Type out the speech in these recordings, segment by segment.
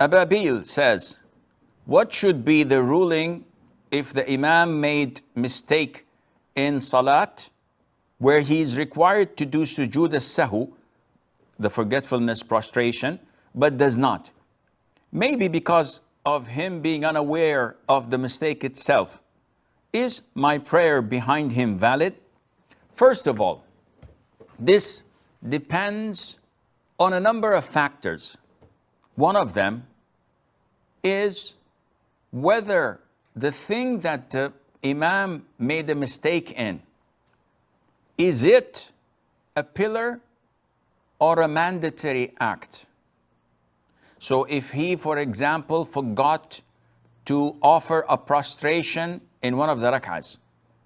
Ababil says, what should be the ruling if the Imam made mistake in Salat where he is required to do sujood as-sahw, the forgetfulness prostration, but does not? Maybe because of him being unaware of the mistake itself. Is my prayer behind him valid? First of all, this depends on a number of factors. One of them is whether the thing that the Imam made a mistake in, is it a pillar or a mandatory act? So if he, for example, forgot to offer a prostration in one of the rak'ahs,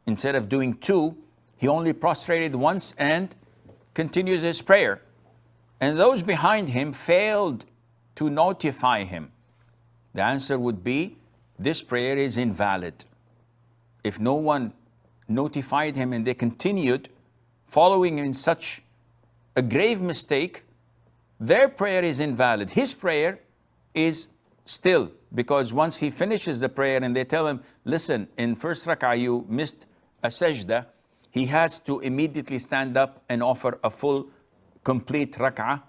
instead of doing two, he only prostrated once and continues his prayer, and those behind him failed to notify him, the answer would be, this prayer is invalid. If no one notified him and they continued following in such a grave mistake, their prayer is invalid. His prayer is still, because once he finishes the prayer and they tell him, listen, in first rak'ah you missed a sajda, he has to immediately stand up and offer a full, complete rak'ah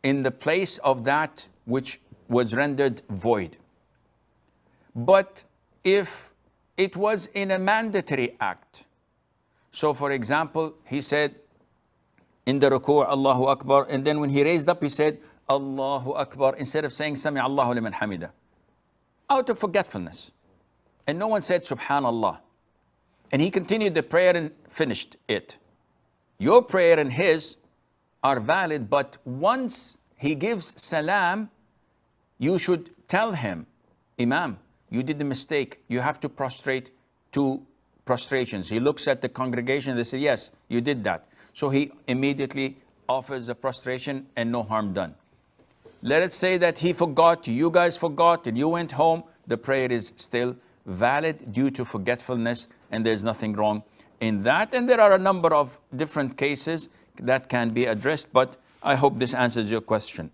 in the place of that which was rendered void. But if it was in a mandatory act, so for example, he said in the ruku', Allahu Akbar, and then when he raised up, he said, Allahu Akbar, instead of saying, Sami Allahu liman hamida, out of forgetfulness. And no one said, Subhanallah. And he continued the prayer and finished it. Your prayer and his are valid, but once he gives salam, you should tell him, Imam, you did the mistake. You have to prostrate 2 prostrations. He looks at the congregation, they say, yes, you did that. So he immediately offers a prostration and no harm done. Let us say that he forgot, you guys forgot, and you went home. The prayer is still valid due to forgetfulness, and there's nothing wrong in that. And there are a number of different cases that can be addressed, but I hope this answers your question.